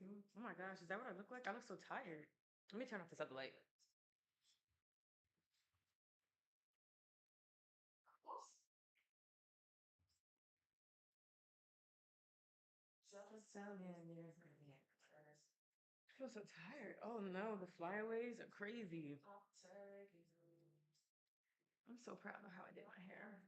Oh my gosh, is that what I look like? I look so tired. Let me turn off this other light. I feel so tired. Oh no, the flyaways are crazy. I'm so proud of how I did my hair.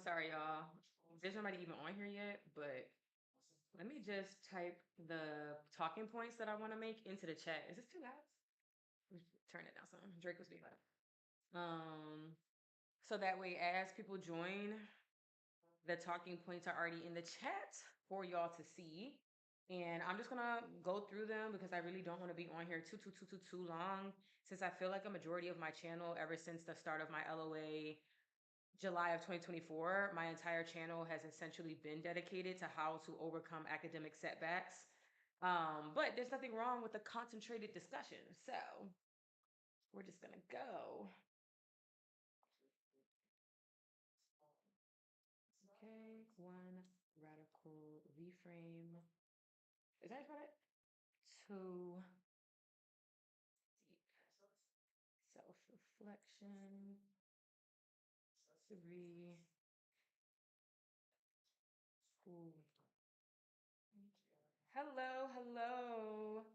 Sorry, y'all. There's nobody even on here yet, but let me just type the talking points that I want to make into the chat. Is this too loud? Turn it down some. Drake was being loud. So that way, as people join, the talking points are already in the chat for y'all to see. And I'm just gonna go through them because I really don't want to be on here too long. Since I feel like a majority of my channel, ever since the start of my LOA, July of 2024, my entire channel has essentially been dedicated to how to overcome academic setbacks. But there's nothing wrong with a concentrated discussion. So we're just gonna go. Okay, one radical reframe. Is that about it? Two, deep self-reflection. Three, cool. Hello.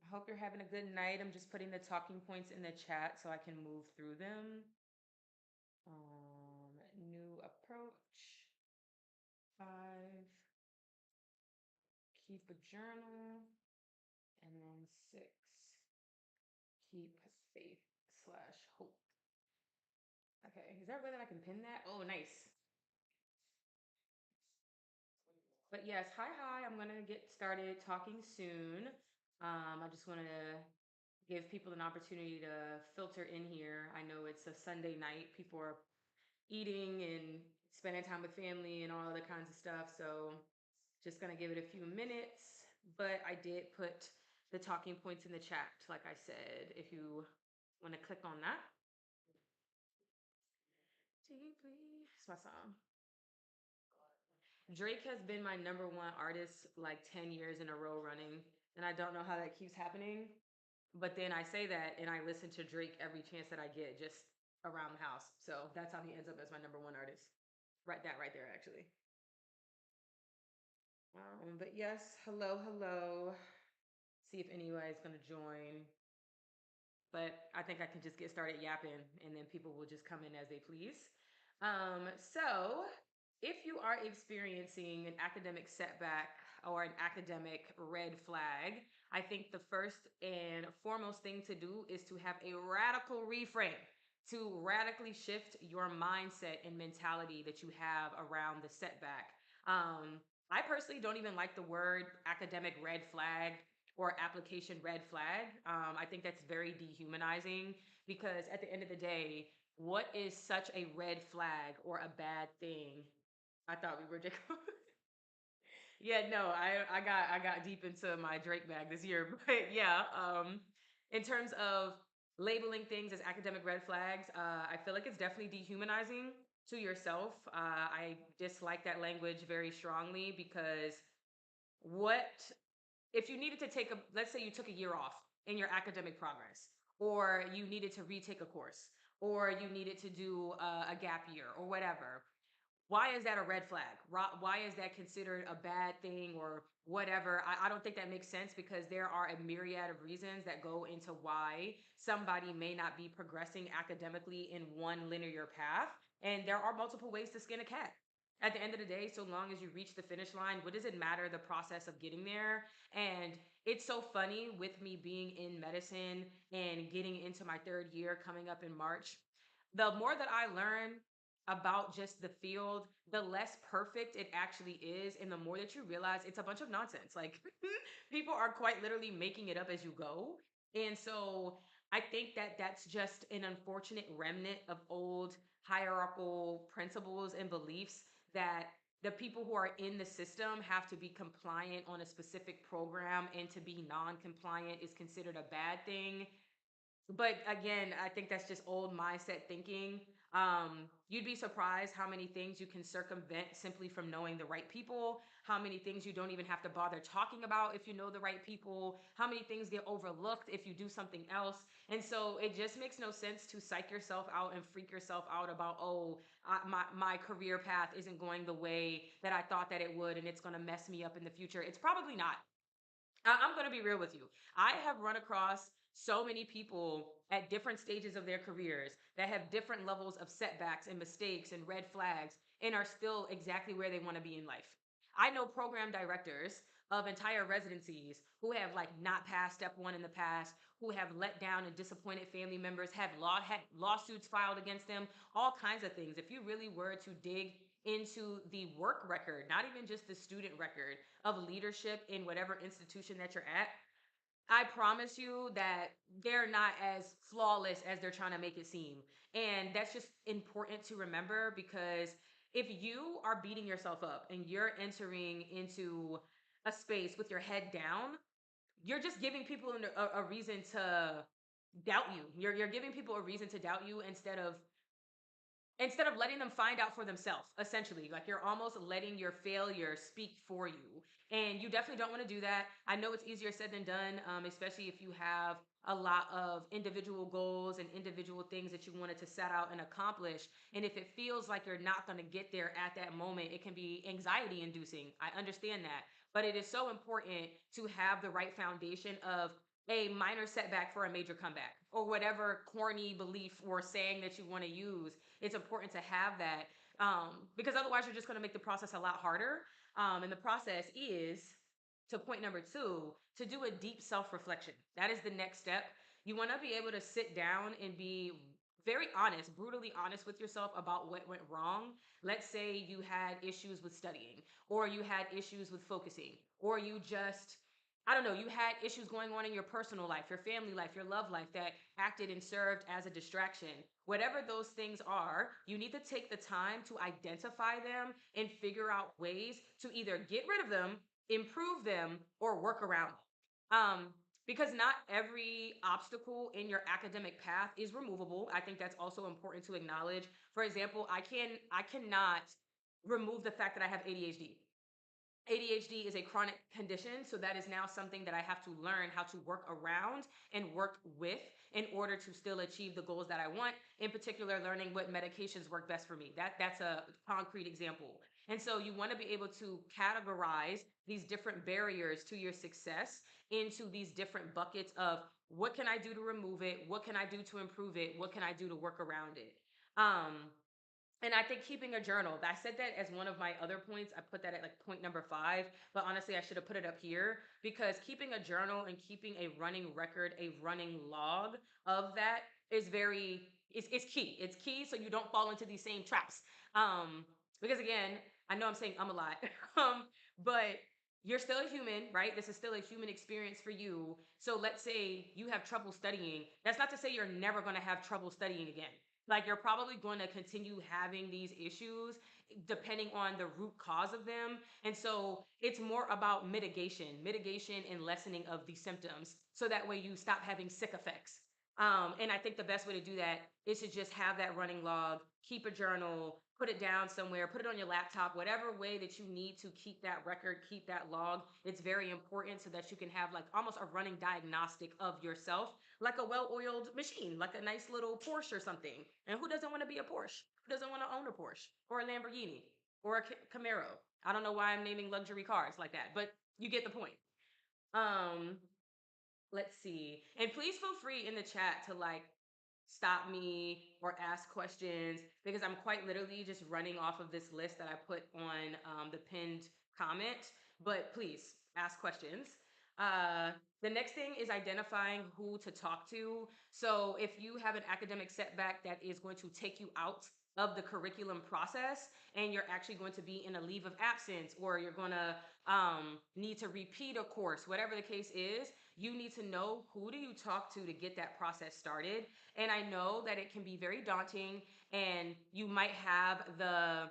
I hope you're having a good night. I'm just putting the talking points in the chat so I can move through them. New approach. 5. Keep a journal. And then 6. Keep faith / hope. Okay, is there a way that I can pin that? Oh, nice. But yes, hi. I'm gonna get started talking soon. I just wanted to give people an opportunity to filter in here. I know it's a Sunday night. People are eating and spending time with family and all other kinds of stuff. So just gonna give it a few minutes. But I did put the talking points in the chat, like I said, if you want to click on that. Deeply. It's my song. Drake has been my #1 artist like 10 years in a row running. And I don't know how that keeps happening. But then I say that and I listen to Drake every chance that I get just around the house. So that's how he ends up as my #1 artist. Right there, actually. But yes, hello. See if anybody's going to join. But I think I can just get started yapping and then people will just come in as they please. So if you are experiencing an academic setback or an academic red flag, I think the first and foremost thing to do is to have a radical reframe, to radically shift your mindset and mentality that you have around the setback. I personally don't even like the word academic red flag or application red flag. I think that's very dehumanizing because at the end of the day, what is such a red flag or a bad thing? I thought we were just yeah, no, I got deep into my Drake bag this year, but yeah, in terms of labeling things as academic red flags, I feel like it's definitely dehumanizing to yourself. I dislike that language very strongly because what if you needed to take let's say you took a year off in your academic progress, or you needed to retake a course, or you needed to do a gap year or whatever, why is that a red flag? Why is that considered a bad thing or whatever? I don't think that makes sense because there are a myriad of reasons that go into why somebody may not be progressing academically in one linear path. And there are multiple ways to skin a cat. At the end of the day, so long as you reach the finish line, what does it matter the process of getting there? And it's so funny with me being in medicine and getting into my 3rd year coming up in March. The more that I learn about just the field, the less perfect it actually is. And the more that you realize it's a bunch of nonsense. Like people are quite literally making it up as you go. And so I think that that's just an unfortunate remnant of old hierarchical principles and beliefs that the people who are in the system have to be compliant on a specific program, and to be non-compliant is considered a bad thing. But again, I think that's just old mindset thinking. You'd be surprised how many things you can circumvent simply from knowing the right people, how many things you don't even have to bother talking about if you know the right people, how many things get overlooked if you do something else. And so it just makes no sense to psych yourself out and freak yourself out about, oh, my career path isn't going the way that I thought that it would, and it's going to mess me up in the future. It's probably not. I'm going to be real with you. I have run across so many people at different stages of their careers that have different levels of setbacks and mistakes and red flags, and are still exactly where they want to be in life. I know program directors of entire residencies who have like not passed step one in the past, who have let down and disappointed family members, had lawsuits filed against them, all kinds of things. If you really were to dig into the work record, not even just the student record of leadership in whatever institution that you're at, I promise you that they're not as flawless as they're trying to make it seem. And that's just important to remember, because if you are beating yourself up and you're entering into a space with your head down, you're just giving people a reason to doubt you. You're giving people a reason to doubt you, instead of letting them find out for themselves. Essentially, like, you're almost letting your failure speak for you, and you definitely don't want to do that. I know it's easier said than done, especially if you have a lot of individual goals and individual things that you wanted to set out and accomplish, and if it feels like you're not going to get there at that moment, it can be anxiety inducing. I understand that, but it is so important to have the right foundation of a minor setback for a major comeback, or whatever corny belief or saying that you want to use. It's important to have that, because otherwise you're just going to make the process a lot harder. And the process is, to point number two, to do a deep self-reflection. That is the next step. You want to be able to sit down and be very honest, brutally honest with yourself about what went wrong. Let's say you had issues with studying, or you had issues with focusing, or you just, I don't know, you had issues going on in your personal life, your family life, your love life, that acted and served as a distraction. Whatever those things are, you need to take the time to identify them and figure out ways to either get rid of them, improve them, or work around them. Because not every obstacle in your academic path is removable. I think that's also important to acknowledge. For example, I cannot remove the fact that I have ADHD. ADHD is a chronic condition, so that is now something that I have to learn how to work around and work with in order to still achieve the goals that I want. In particular, learning what medications work best for me. That's a concrete example. And so you want to be able to categorize these different barriers to your success into these different buckets of, what can I do to remove it? What can I do to improve it? What can I do to work around it? And I think keeping a journal, I said that as one of my other points. I put that at like point number 5, but honestly, I should have put it up here, because keeping a journal and keeping a running record, a running log of that is it's key. It's key so you don't fall into these same traps. Because again, I know I'm saying a lot, but you're still a human, right? This is still a human experience for you. So let's say you have trouble studying. That's not to say you're never going to have trouble studying again. Like, you're probably going to continue having these issues depending on the root cause of them. And so it's more about mitigation and lessening of the symptoms. So that way you stop having sick effects. And I think the best way to do that is to just have that running log, keep a journal, put it down somewhere, put it on your laptop, whatever way that you need to keep that record, keep that log. It's very important so that you can have like almost a running diagnostic of yourself, like a well-oiled machine, like a nice little Porsche or something. And who doesn't want to be a Porsche? Who doesn't want to own a Porsche or a Lamborghini or a Camaro? I don't know why I'm naming luxury cars like that, but you get the point. Um, let's see. And please feel free in the chat to like stop me or ask questions, because I'm quite literally just running off of this list that I put on the pinned comment. But please ask questions. Uh, the next thing is identifying who to talk to. So if you have an academic setback that is going to take you out of the curriculum process, and you're actually going to be in a leave of absence, or you're going to need to repeat a course, whatever the case is, you need to know who do you talk to get that process started. And I know that it can be very daunting, and you might have the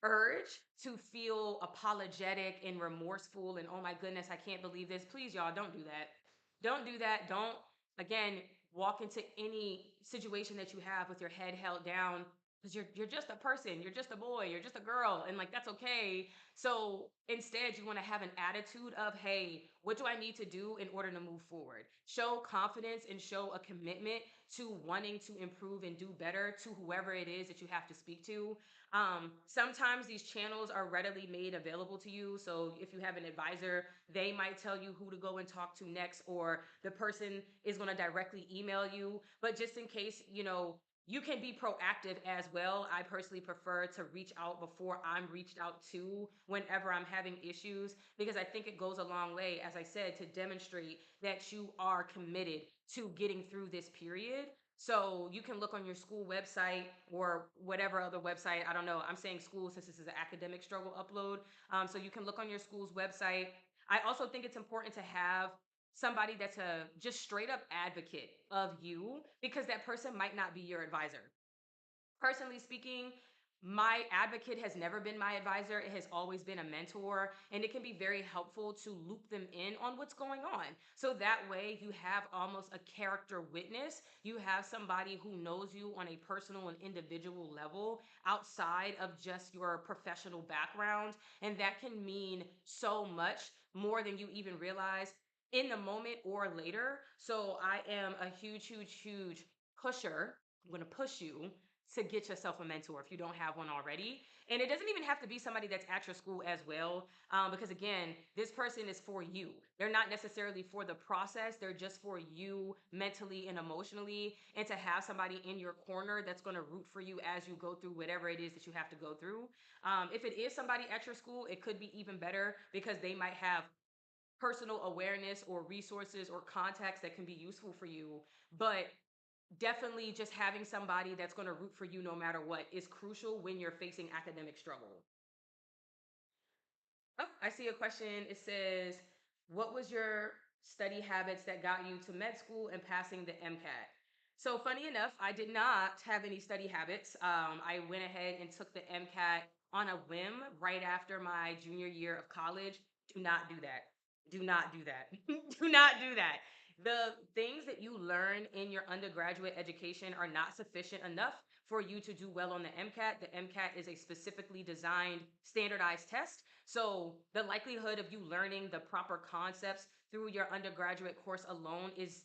urge to feel apologetic and remorseful and, oh my goodness, I can't believe this. Please, y'all, don't do that. Don't do that. Don't, again, walk into any situation that you have with your head held down, because you're just a person, you're just a boy, you're just a girl, and like that's okay. So instead, you want to have an attitude of, hey, what do I need to do in order to move forward? Show confidence and show a commitment to wanting to improve and do better to whoever it is that you have to speak to. Sometimes these channels are readily made available to you. So if you have an advisor, they might tell you who to go and talk to next, or the person is going to directly email you. But just in case, you can be proactive as well. I personally prefer to reach out before I'm reached out to whenever I'm having issues, because I think it goes a long way, as I said, to demonstrate that you are committed to getting through this period. So you can look on your school website or whatever other website. I don't know. I'm saying school since this is an academic struggle upload. So you can look on your school's website. I also think it's important to have somebody that's a just straight up advocate of you, because that person might not be your advisor. Personally speaking, my advocate has never been my advisor. It has always been a mentor, and it can be very helpful to loop them in on what's going on. So that way, you have almost a character witness. You have somebody who knows you on a personal and individual level outside of just your professional background. And that can mean so much more than you even realize in the moment or later. So I am a huge, huge, huge pusher. I'm going to push you to get yourself a mentor if you don't have one already. And it doesn't even have to be somebody that's at your school as well, because again, this person is for you. They're not necessarily for the process, they're just for you mentally and emotionally. And to have somebody in your corner that's going to root for you as you go through whatever it is that you have to go through. If it is somebody at your school, it could be even better, because they might have personal awareness or resources or contacts that can be useful for you. But definitely just having somebody that's going to root for you no matter what is crucial when you're facing academic struggle. Oh, I see a question. It says, what was your study habits that got you to med school and passing the MCAT? So funny enough, I did not have any study habits. I went ahead and took the MCAT on a whim right after my junior year of college. Do not do that. Do not do that. Do not do that. The things that you learn in your undergraduate education are not sufficient enough for you to do well on the MCAT. The MCAT is a specifically designed standardized test. So the likelihood of you learning the proper concepts through your undergraduate course alone is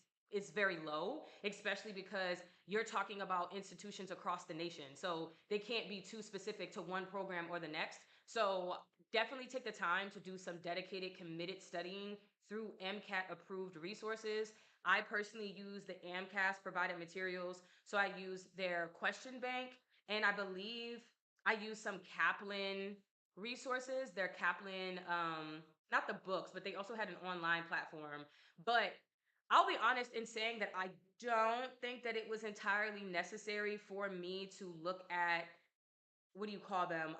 very low, especially because you're talking about institutions across the nation. So they can't be too specific to one program or the next. So definitely take the time to do some dedicated, committed studying through MCAT approved resources. I personally use the AMCAS provided materials. So I use their question bank, and I believe I use some Kaplan resources. Their Kaplan, not the books, but they also had an online platform. But I'll be honest in saying that I don't think that it was entirely necessary for me to look at, what do you call them?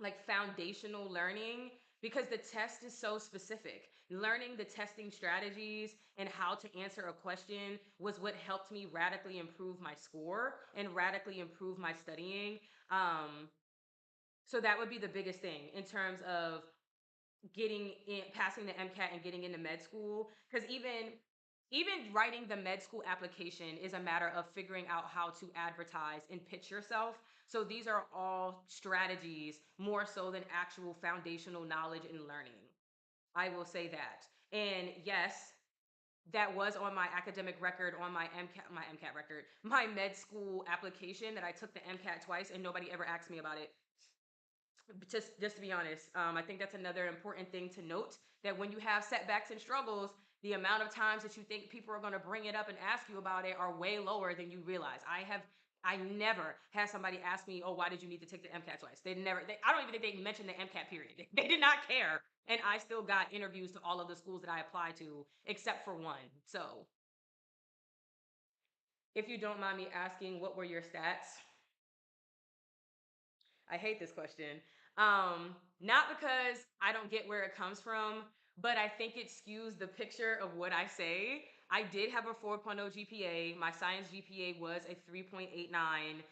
Like foundational learning, because the test is so specific. Learning the testing strategies and how to answer a question was what helped me radically improve my score and radically improve my studying. So that would be the biggest thing in terms of getting in, passing the MCAT and getting into med school. Because even writing the med school application is a matter of figuring out how to advertise and pitch yourself. So these are all strategies more so than actual foundational knowledge and learning. I will say that. And yes, that was on my academic record, on my MCAT record, my med school application, that I took the MCAT twice and nobody ever asked me about it. Just to be honest, I think that's another important thing to note, that when you have setbacks and struggles, the amount of times that you think people are going to bring it up and ask you about it are way lower than you realize. I never had somebody ask me, oh, why did you need to take the MCAT twice? I don't even think they mentioned the MCAT period. They did not care. And I still got interviews to all of the schools that I applied to, except for one. So if you don't mind me asking, what were your stats? I hate this question. Not because I don't get where it comes from, but I think it skews the picture of what I say. I did have a 4.0 GPA. My science GPA was a 3.89.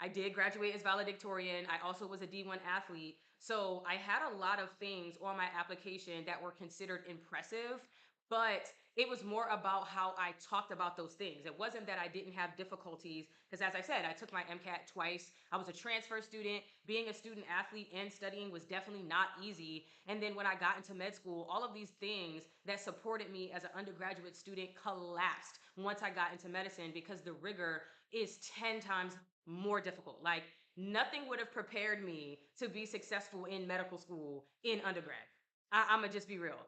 I did graduate as valedictorian. I also was a D1 athlete. So I had a lot of things on my application that were considered impressive, but it was more about how I talked about those things. It wasn't that I didn't have difficulties, because as I said, I took my MCAT twice. I was a transfer student. Being a student athlete and studying was definitely not easy. And then when I got into med school, all of these things that supported me as an undergraduate student collapsed once I got into medicine, because the rigor is 10 times more difficult. Like, nothing would have prepared me to be successful in medical school in undergrad. I'm gonna just be real.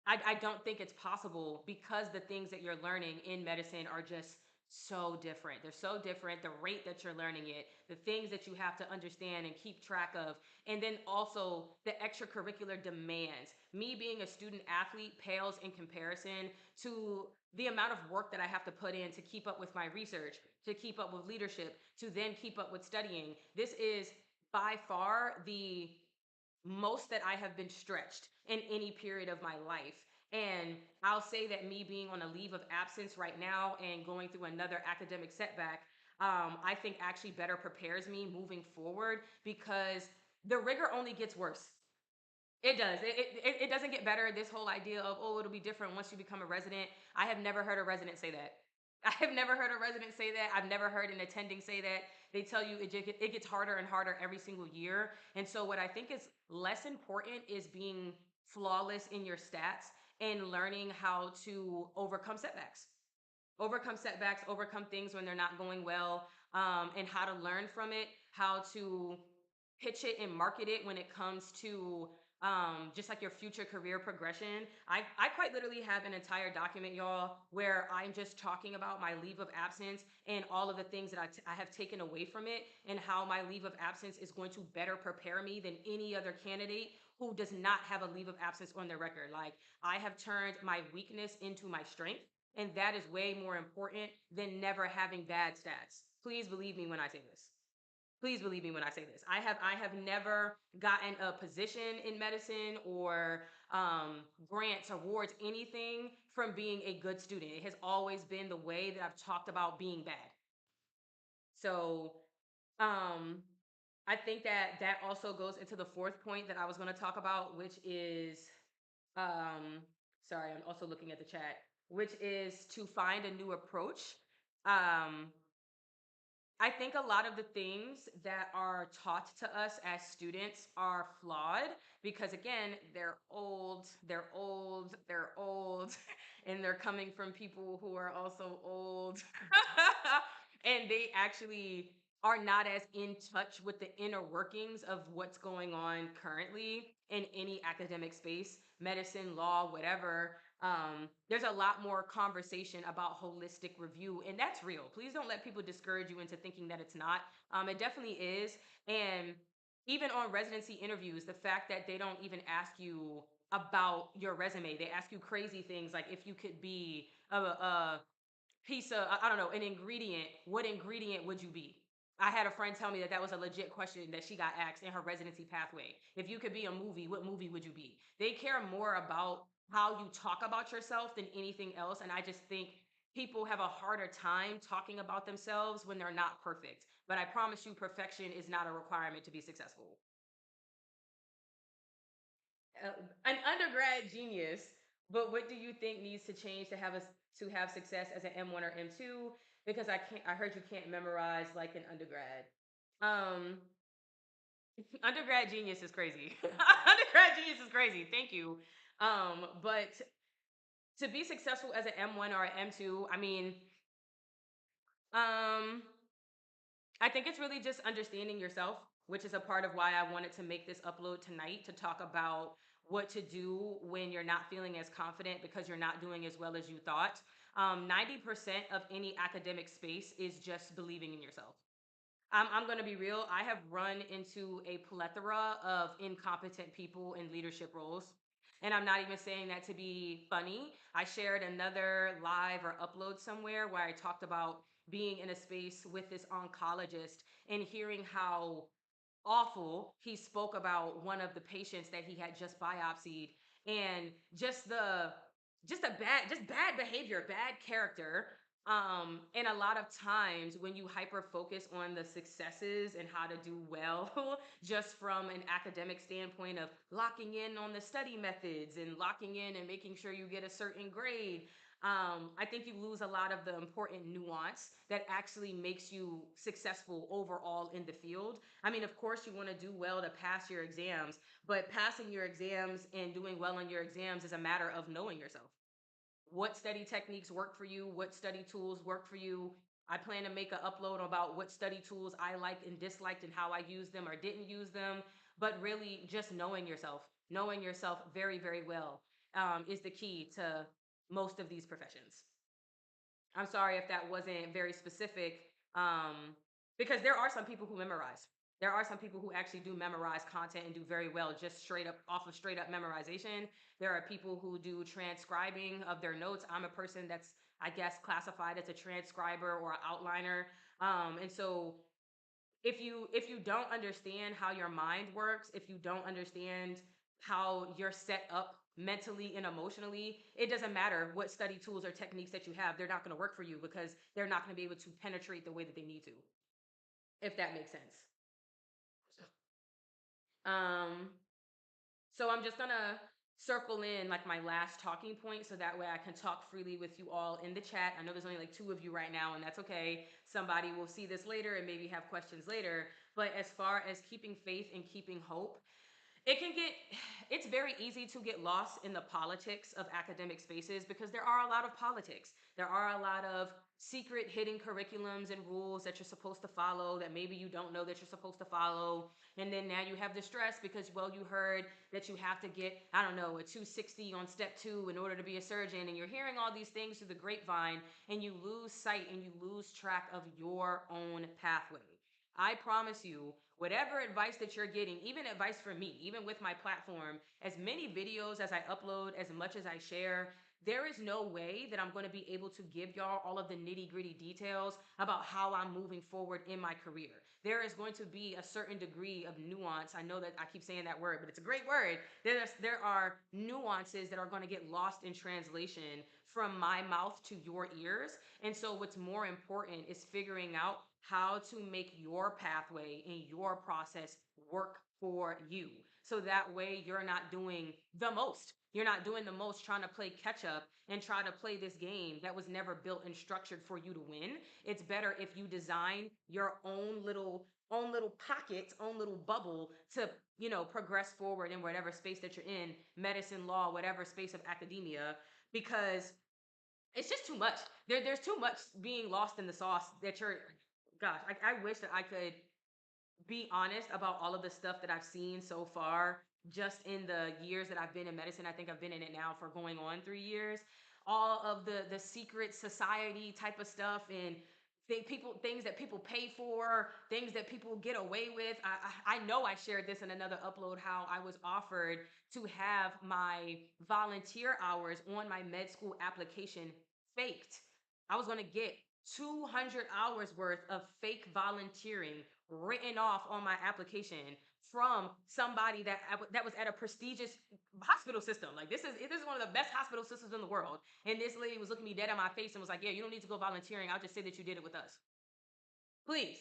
I don't think it's possible, because the things that you're learning in medicine are just so different. They're so different. The rate that you're learning it, the things that you have to understand and keep track of, and then also the extracurricular demands. Me being a student athlete pales in comparison to the amount of work that I have to put in to keep up with my research, to keep up with leadership, to then keep up with studying. This is by far the most that I have been stretched in any period of my life. And I'll say that me being on a leave of absence right now and going through another academic setback, I think actually better prepares me moving forward, because the rigor only gets worse. It does. It doesn't get better. This whole idea of, oh, it'll be different once you become a resident. I have never heard a resident say that. I have never heard a resident say that. I've never heard an attending say that. They tell you it gets harder and harder every single year. And so, what I think is less important is being flawless in your stats and learning how to overcome setbacks, overcome things when they're not going well, and how to learn from it, how to pitch it and market it when it comes to just like your future career progression. I quite literally have an entire document, y'all, where I'm just talking about my leave of absence and all of the things that I have taken away from it, and how my leave of absence is going to better prepare me than any other candidate who does not have a leave of absence on their record. Like, I have turned my weakness into my strength, and that is way more important than never having bad stats. Please believe me when I say this. Please believe me when I say this. I have never gotten a position in medicine or grants, awards, anything from being a good student. It has always been the way that I've talked about being bad. So um, I think that that also goes into the fourth point that I was going to talk about, which is um, sorry, I'm also looking at the chat, which is to find a new approach. Um, I think a lot of the things that are taught to us as students are flawed, because, again, they're old, and they're coming from people who are also old. And they actually are not as in touch with the inner workings of what's going on currently in any academic space, medicine, law, whatever. There's a lot more conversation about holistic review, and that's real. Please don't let people discourage you into thinking that it's not. It definitely is. And even on residency interviews, the fact that they don't even ask you about your resume, they ask you crazy things like, if you could be a piece of, I don't know, an ingredient, what ingredient would you be? I had a friend tell me that that was a legit question that she got asked in her residency pathway. If you could be a movie, what movie would you be? They care more about how you talk about yourself than anything else. And I just think people have a harder time talking about themselves when they're not perfect. But I promise you, perfection is not a requirement to be successful. uh, an undergrad genius, but what do you think needs to change to have success as an M1 or M2? Because I heard you can't memorize like an undergrad. Um, undergrad genius is crazy. Undergrad genius is crazy. Thank you. But to be successful as an M1 or an M2, I mean, um, I think it's really just understanding yourself, which is a part of why I wanted to make this upload tonight, to talk about what to do when you're not feeling as confident because you're not doing as well as you thought. 90% of any academic space is just believing in yourself. I'm going to be real. I have run into a plethora of incompetent people in leadership roles. And I'm not even saying that to be funny. I shared another live or upload somewhere where I talked about being in a space with this oncologist and hearing how awful he spoke about one of the patients that he had just biopsied, and just bad behavior, bad character. And a lot of times when you hyper focus on the successes and how to do well, just from an academic standpoint of locking in on the study methods and locking in and making sure you get a certain grade, I think you lose a lot of the important nuance that actually makes you successful overall in the field. I mean, of course, you want to do well to pass your exams, but passing your exams and doing well on your exams is a matter of knowing yourself. What study techniques work for you? What study tools work for you? I plan to make an upload about what study tools I liked and disliked and how I used them or didn't use them. But really, just knowing yourself very, very well, is the key to most of these professions. I'm sorry if that wasn't very specific, because there are some people who memorize. There are some people who actually do memorize content and do very well just straight up off of straight up memorization. There are people who do transcribing of their notes. I'm a person that's, I guess, classified as a transcriber or an outliner. And so if you don't understand how your mind works, if you don't understand how you're set up mentally and emotionally, it doesn't matter what study tools or techniques that you have, they're not going to work for you because they're not going to be able to penetrate the way that they need to, if that makes sense. Um, so I'm just gonna circle in like my last talking point so that way I can talk freely with you all in the chat. I know there's only like two of you right now, and that's okay. Somebody will see this later and maybe have questions later. But as far as keeping faith and keeping hope, it can get it's very easy to get lost in the politics of academic spaces because there are a lot of politics. There are a lot of secret hidden curriculums and rules that you're supposed to follow that maybe you don't know that you're supposed to follow. And then now you have the stress because, well, you heard that you have to get, I don't know, a 260 on step 2 in order to be a surgeon, and you're hearing all these things through the grapevine, and you lose sight and you lose track of your own pathway. I promise you, whatever advice that you're getting, even advice from me, even with my platform, as many videos as I upload, as much as I share, there is no way that I'm going to be able to give y'all all of the nitty gritty details about how I'm moving forward in my career. There is going to be a certain degree of nuance. I know that I keep saying that word, but it's a great word. There are nuances that are going to get lost in translation from my mouth to your ears. And so what's more important is figuring out how to make your pathway and your process work for you. So that way you're not doing the most. You're not doing the most trying to play catch up and try to play this game that was never built and structured for you to win. It's better if you design your own little pockets, own little bubble to, progress forward in whatever space that you're in, medicine, law, whatever space of academia, because it's just too much. There's too much being lost in the sauce that you're, gosh, I wish that I could be honest about all of the stuff that I've seen so far just in the years that I've been in medicine. I think I've been in it now for going on 3 years. All of the secret society type of stuff and things that people pay for, things that people get away with. I know I shared this in another upload how I was offered to have my volunteer hours on my med school application faked. I was going to get 200 hours worth of fake volunteering written off on my application from somebody that was at a prestigious hospital system. Like this is one of the best hospital systems in the world. And this lady was looking me dead in my face and was like, "Yeah, you don't need to go volunteering. I'll just say that you did it with us." Please,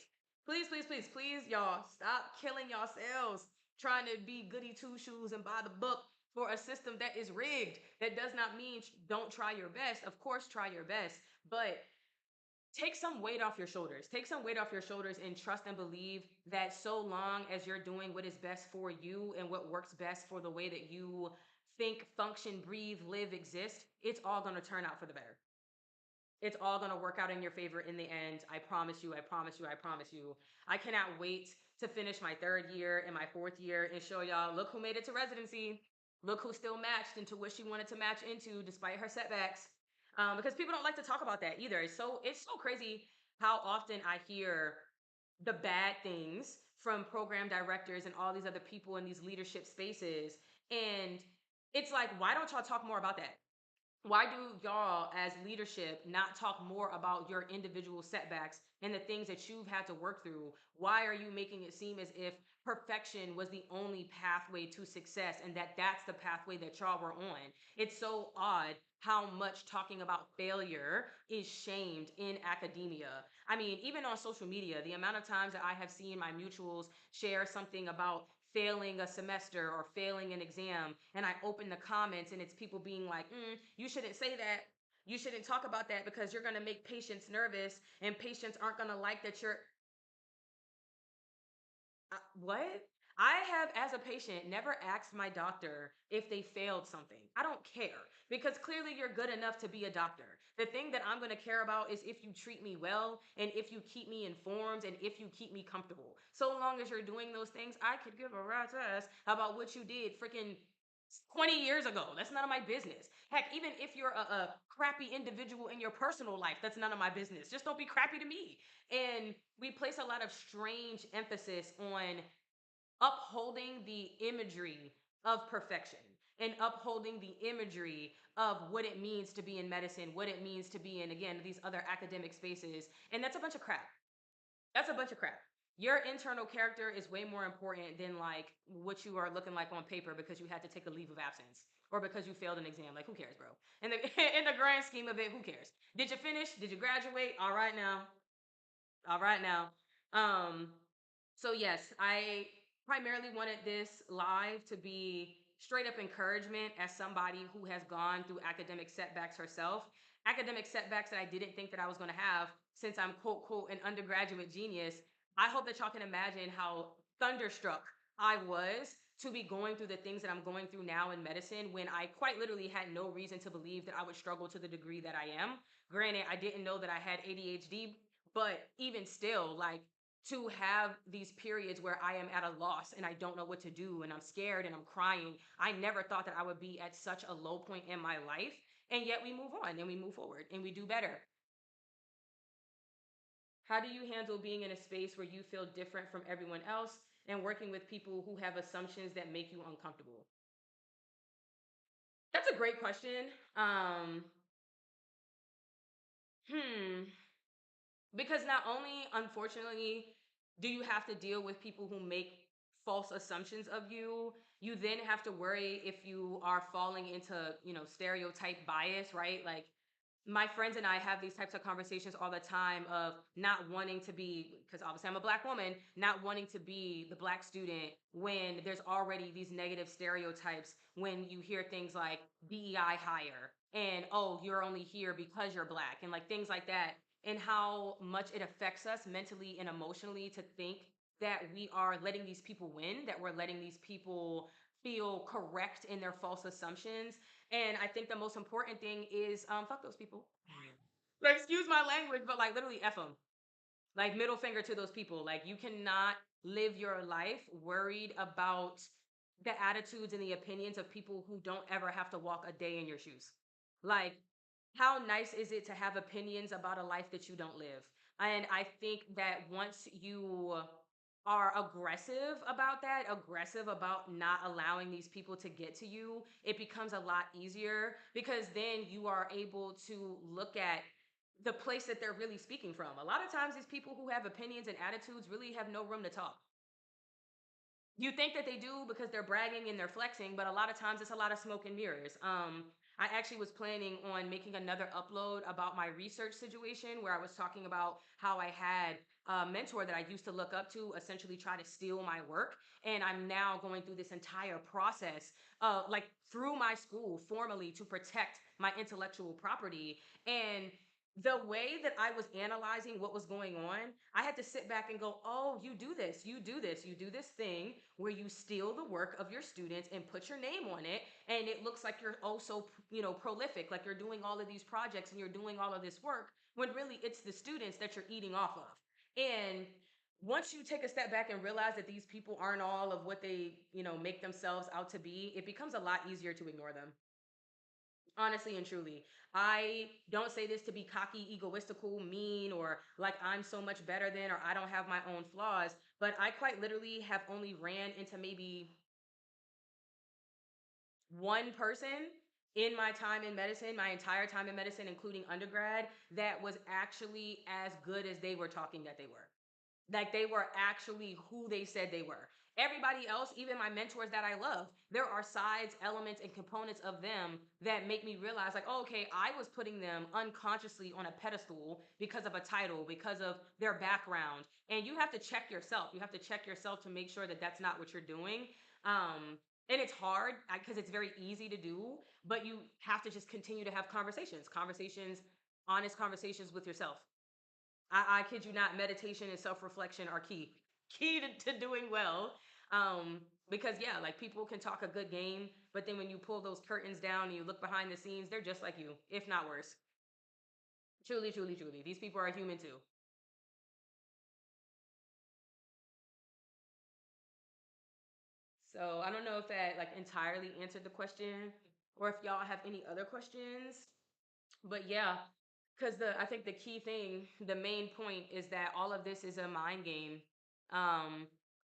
please, please, please, please, y'all, stop killing yourselves trying to be goody two shoes and buy the book for a system that is rigged. That does not mean don't try your best. Of course, try your best, but take some weight off your shoulders. Take some weight off your shoulders and trust and believe that so long as you're doing what is best for you and what works best for the way that you think, function, breathe, live, exist, it's all going to turn out for the better. It's all going to work out in your favor in the end. I promise you, I promise you, I promise you. I cannot wait to finish my 3rd year and my 4th year and show y'all, look who made it to residency. Look who still matched into what she wanted to match into despite her setbacks. Because people don't like to talk about that either. It's so crazy how often I hear the bad things from program directors and all these other people in these leadership spaces. And it's like, why don't y'all talk more about that? Why do y'all as leadership not talk more about your individual setbacks and the things that you've had to work through? Why are you making it seem as if perfection was the only pathway to success and that that's the pathway that y'all were on? It's so odd how much talking about failure is shamed in academia. I mean, even on social media, the amount of times that I have seen my mutuals share something about failing a semester or failing an exam, and I open the comments and it's people being like, you shouldn't say that. You shouldn't talk about that because you're going to make patients nervous and patients aren't going to like that you're what? I have, as a patient, never asked my doctor if they failed something. I don't care because clearly you're good enough to be a doctor. The thing that I'm going to care about is if you treat me well and if you keep me informed and if you keep me comfortable. So long as you're doing those things, I could give a rat's ass about what you did freaking 20 years ago. That's none of my business. Heck, even if you're a crappy individual in your personal life, that's none of my business. Just don't be crappy to me. And we place a lot of strange emphasis on upholding the imagery of perfection and upholding the imagery of what it means to be in medicine, what it means to be in, again, these other academic spaces. And that's a bunch of crap. That's a bunch of crap. Your internal character is way more important than like what you are looking like on paper because you had to take a leave of absence or because you failed an exam. Like, who cares, bro? In the in the grand scheme of it, who cares? Did you finish? Did you graduate? All right now. All right now. Um, so yes, I primarily wanted this live to be straight up encouragement as somebody who has gone through academic setbacks herself. Academic setbacks that I didn't think that I was going to have since I'm quote quote an undergraduate genius. I hope that y'all can imagine how thunderstruck I was to be going through the things that I'm going through now in medicine when I quite literally had no reason to believe that I would struggle to the degree that I am. Granted, I didn't know that I had ADHD, but even still, like to have these periods where I am at a loss and I don't know what to do and I'm scared and I'm crying. I never thought that I would be at such a low point in my life. And yet we move on and we move forward and we do better. How do you handle being in a space where you feel different from everyone else and working with people who have assumptions that make you uncomfortable? That's a great question. Um, hmm. Because not only, unfortunately, do you have to deal with people who make false assumptions of you, you then have to worry if you are falling into, stereotype bias, right? Like my friends and I have these types of conversations all the time of not wanting to be, because obviously I'm a Black woman, not wanting to be the Black student when there's already these negative stereotypes when you hear things like DEI hire and, oh, you're only here because you're Black and like things like that, and how much it affects us mentally and emotionally to think that we are letting these people win, that we're letting these people feel correct in their false assumptions. And I think the most important thing is fuck those people. Like, excuse my language, but like literally F them. Like, middle finger to those people. Like, you cannot live your life worried about the attitudes and the opinions of people who don't ever have to walk a day in your shoes. Like, how nice is it to have opinions about a life that you don't live? And I think that once you are aggressive about that, aggressive about not allowing these people to get to you, it becomes a lot easier because then you are able to look at the place that they're really speaking from. A lot of times, these people who have opinions and attitudes really have no room to talk. You think that they do because they're bragging and they're flexing, but a lot of times it's a lot of smoke and mirrors. I actually was planning on making another upload about my research situation where I was talking about how I had a mentor that I used to look up to essentially try to steal my work. And I'm now going through this entire process, like through my school formally to protect my intellectual property. And the way that I was analyzing what was going on, I had to sit back and go, oh, you do this, you do this, you do this thing where you steal the work of your students and put your name on it. And it looks like you're also, prolific, like you're doing all of these projects and you're doing all of this work when really it's the students that you're eating off of. And once you take a step back and realize that these people aren't all of what they, make themselves out to be, it becomes a lot easier to ignore them. Honestly and truly, I don't say this to be cocky, egoistical, mean, or like I'm so much better than, or I don't have my own flaws, but I quite literally have only ran into maybe one person in my time in medicine, my entire time in medicine, including undergrad, that was actually as good as they were talking that they were. Like they were actually who they said they were. Everybody else, even my mentors that I love, there are sides, elements, and components of them that make me realize, like, oh, okay, I was putting them unconsciously on a pedestal because of a title, because of their background. And you have to check yourself. You have to check yourself to make sure that that's not what you're doing. And it's hard because it's very easy to do, but you have to just continue to have conversations, honest conversations with yourself. I kid you not, meditation and self-reflection are key to doing well. Because yeah, like people can talk a good game, but then when you pull those curtains down and you look behind the scenes, they're just like you, if not worse. Truly, truly, truly, these people are human too. So I don't know if that like entirely answered the question, or if y'all have any other questions. But yeah, because the I think the key thing, the main point is that all of this is a mind game. Um,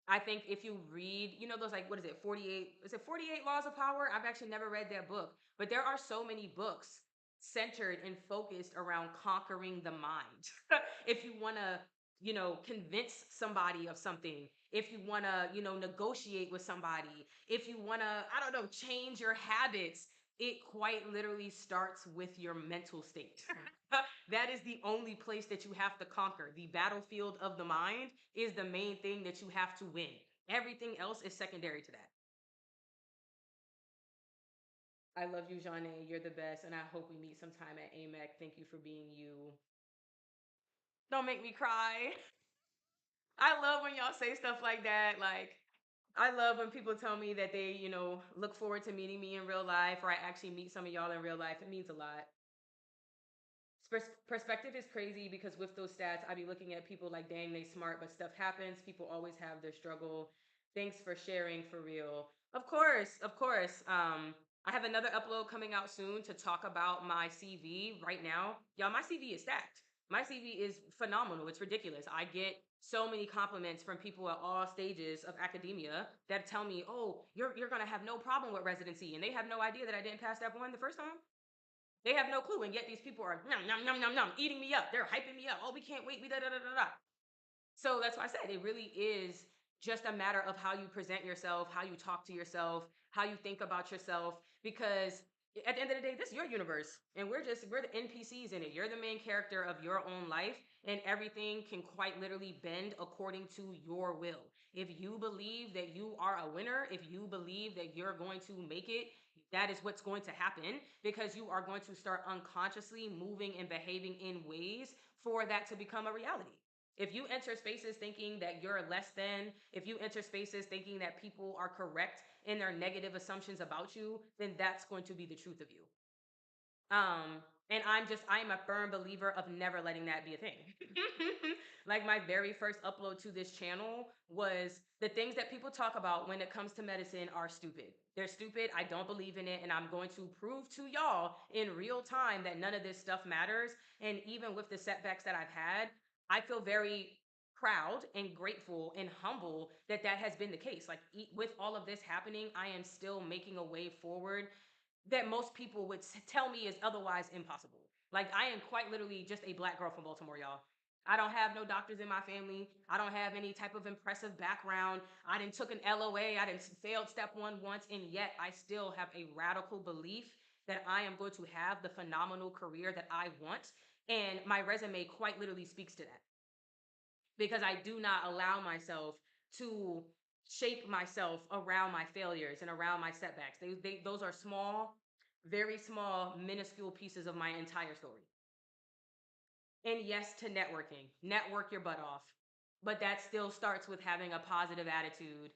I think if you read, you know, those like what is it, 48, is it 48 Laws of Power? I've actually never read that book, but there are so many books centered and focused around conquering the mind. If you want to, you know, convince somebody of something, if you want to, you know, negotiate with somebody, if you want to, I don't know, change your habits, it quite literally starts with your mental state. That is the only place that you have to conquer. The battlefield of the mind is the main thing that you have to win. Everything else is secondary to that. I love you, Janae. You're the best. And I hope we meet sometime at AMEC. Thank you for being you. Don't make me cry. I love when y'all say stuff like that. Like, I love when people tell me that they, you know, look forward to meeting me in real life, or I actually meet some of y'all in real life. It means a lot. Perspective is crazy because with those stats, I be looking at people like, dang, they smart, but stuff happens. People always have their struggle. Thanks for sharing for real. Of course, of course. I have another upload coming out soon to talk about my CV right now. Y'all, my CV is stacked. My CV is phenomenal. It's ridiculous. I get so many compliments from people at all stages of academia that tell me, oh, you're gonna have no problem with residency. And they have no idea that I didn't pass step one the first time. They have no clue, and yet these people are nom nom nom nom nom eating me up. They're hyping me up. Oh, we can't wait. We da da da da da. So that's why I said it really is just a matter of how you present yourself, how you talk to yourself, how you think about yourself. Because at the end of the day, this is your universe, and we're the NPCs in it. You're the main character of your own life, and everything can quite literally bend according to your will. If you believe that you are a winner, if you believe that you're going to make it, that is what's going to happen because you are going to start unconsciously moving and behaving in ways for that to become a reality. If you enter spaces thinking that you're less than, if you enter spaces thinking that people are correct in their negative assumptions about you, then that's going to be the truth of you. And I'm a firm believer of never letting that be a thing. Like my very first upload to this channel was the things that people talk about when it comes to medicine are stupid. They're stupid. I don't believe in it. And I'm going to prove to y'all in real time that none of this stuff matters. And even with the setbacks that I've had, I feel very proud and grateful and humble that that has been the case. Like with all of this happening, I am still making a way forward that most people would tell me is otherwise impossible. Like I am quite literally just a black girl from Baltimore, y'all. I don't have no doctors in my family. I don't have any type of impressive background. I didn't took an LOA. I didn't failed step one once, and yet I still have a radical belief that I am going to have the phenomenal career that I want. And my resume quite literally speaks to that because I do not allow myself to shape myself around my failures and around my setbacks. Those are small, very small, minuscule pieces of my entire story. And yes to networking. Network your butt off. But that still starts with having a positive attitude.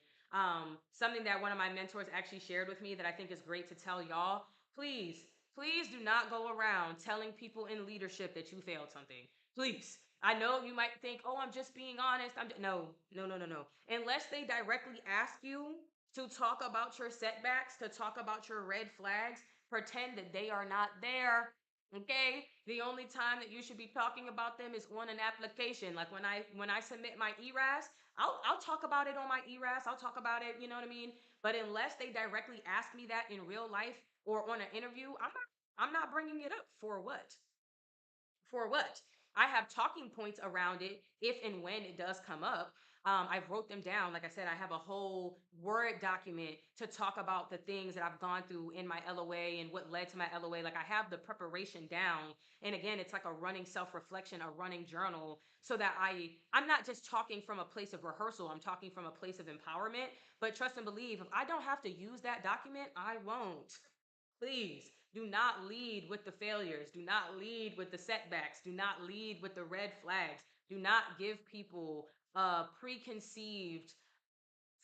Something that one of my mentors actually shared with me that I think is great to tell y'all. Please, please do not go around telling people in leadership that you failed something. Please. I know you might think, oh, I'm just being honest. No, no, no, no, no. Unless they directly ask you to talk about your setbacks, to talk about your red flags, pretend that they are not there. Okay, the only time that you should be talking about them is on an application. Like when I submit my ERAS, I'll talk about it on my ERAS. I'll talk about it, you know what I mean? But unless they directly ask me that in real life, or on an interview, I'm not bringing it up for what? For what? I have talking points around it if and when it does come up. I wrote them down. Like I said, I have a whole Word document to talk about the things that I've gone through in my LOA and what led to my LOA. Like I have the preparation down. And again, it's like a running self-reflection, a running journal, so that I'm not just talking from a place of rehearsal. I'm talking from a place of empowerment. But trust and believe, if I don't have to use that document, I won't. Please do not lead with the failures. Do not lead with the setbacks. Do not lead with the red flags. Do not give people a preconceived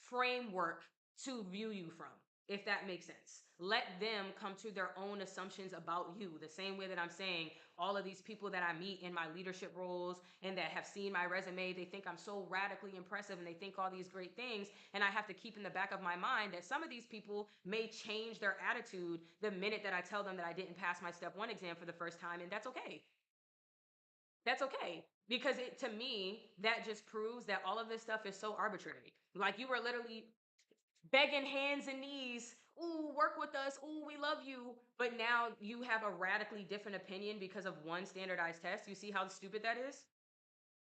framework to view you from, if that makes sense. Let them come to their own assumptions about you, the same way that I'm saying all of these people that I meet in my leadership roles and that have seen my resume, they think I'm so radically impressive and they think all these great things. And I have to keep in the back of my mind that some of these people may change their attitude the minute that I tell them that I didn't pass my step one exam for the first time. And that's okay. That's okay. Because to me, that just proves that all of this stuff is so arbitrary. Like you were literally begging hands and knees, ooh, work with us, ooh, we love you. But now you have a radically different opinion because of one standardized test. You see how stupid that is?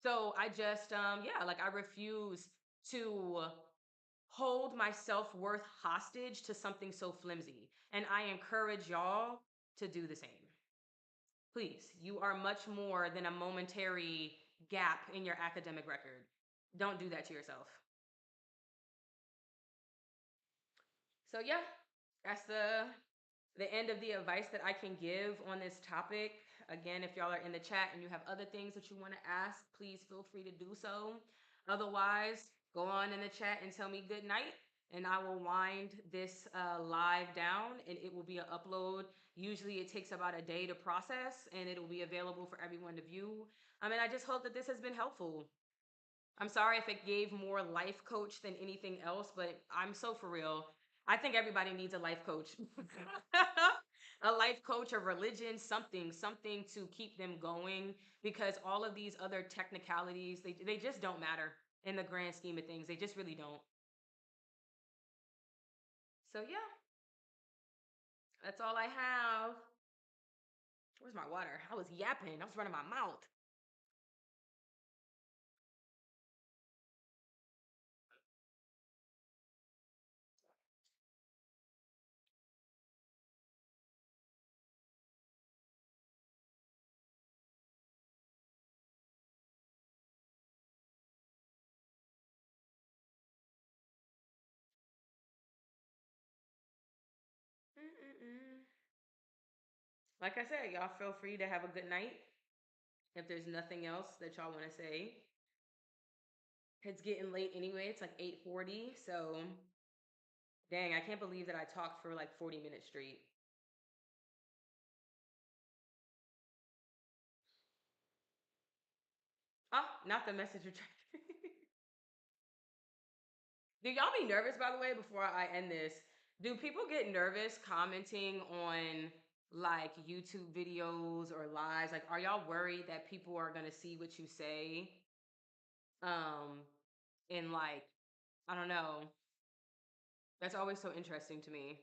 So I just, yeah, like I refuse to hold my self-worth hostage to something so flimsy. And I encourage y'all to do the same. Please, you are much more than a momentary gap in your academic record. Don't do that to yourself. So yeah, that's the end of the advice that I can give on this topic. Again, if y'all are in the chat and you have other things that you want to ask, please feel free to do so. Otherwise, go on in the chat and tell me good night, and I will wind this live down, and it will be an upload. Usually it takes about a day to process, and it'll be available for everyone to view. I mean, I just hope that this has been helpful. I'm sorry if it gave more life coach than anything else, but I'm so for real. I think everybody needs a life coach. A life coach, a religion, something to keep them going, because all of these other technicalities, they just don't matter in the grand scheme of things. They just really don't. So yeah, that's all I have. Where's my water? I was yapping. I was running my mouth. Mm-mm-mm. Like I said, y'all feel free to have a good night. If there's nothing else that y'all want to say, it's getting late anyway. It's like 8:40. So, dang, I can't believe that I talked for like 40 minutes straight. Oh, not the messenger track. Do y'all be nervous, by the way, before I end this? Do people get nervous commenting on like YouTube videos or lives? Like, are y'all worried that people are gonna see what you say? Um, and like, I don't know. That's always so interesting to me.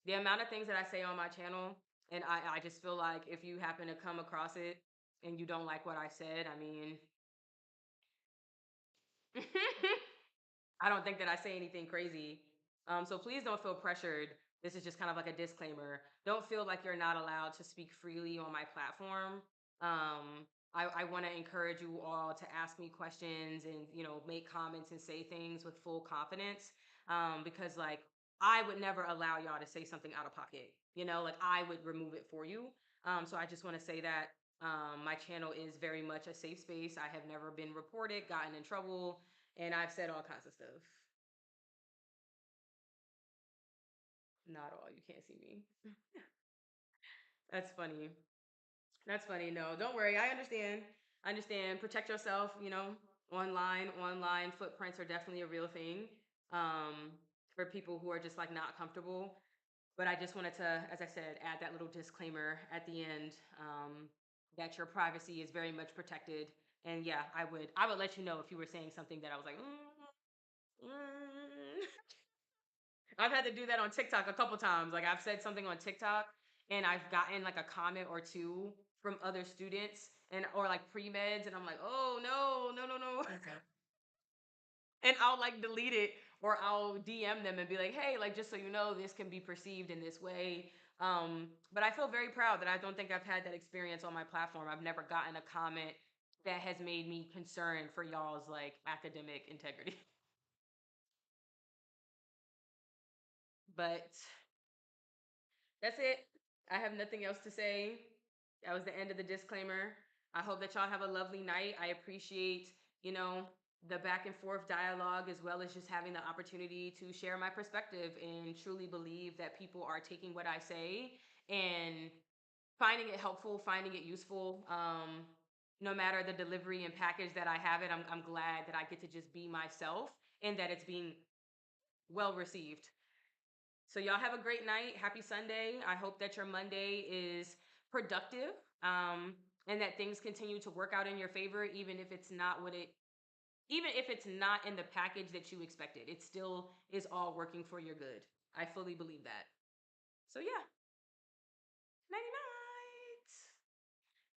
The amount of things that I say on my channel, and I just feel like if you happen to come across it and you don't like what I said, I mean, I don't think that I say anything crazy. So please don't feel pressured. This is just kind of like a disclaimer. Don't feel like you're not allowed to speak freely on my platform. I want to encourage you all to ask me questions and, make comments and say things with full confidence. Because like I would never allow y'all to say something out of pocket. Like I would remove it for you. So I just want to say that my channel is very much a safe space. I have never been reported, gotten in trouble, and I've said all kinds of stuff. Not all. You can't see me. That's funny. That's funny. No, don't worry. I understand. I understand. Protect yourself. Online footprints are definitely a real thing. For people who are just like not comfortable. But I just wanted to, as I said, add that little disclaimer at the end, that your privacy is very much protected. And yeah, I would let you know if you were saying something that I was like, mm. I've had to do that on TikTok a couple times. Like I've said something on TikTok and I've gotten like a comment or two from other students and or like pre-meds and I'm like, "Oh, no, no, no, no." And I'll like delete it or I'll DM them and be like, "Hey, like just so you know, this can be perceived in this way." But I feel very proud that I don't think I've had that experience on my platform. I've never gotten a comment that has made me concerned for y'all's like academic integrity. But that's it. I have nothing else to say. That was the end of the disclaimer. I hope that y'all have a lovely night. I appreciate, you know, the back and forth dialogue as well as just having the opportunity to share my perspective and truly believe that people are taking what I say and finding it helpful, finding it useful. No matter the delivery and package that I have it, I'm glad that I get to just be myself and that it's being well received. So y'all have a great night. Happy Sunday. I hope that your Monday is productive, and that things continue to work out in your favor, even if it's not in the package that you expected. It still is all working for your good. I fully believe that. So yeah, 99.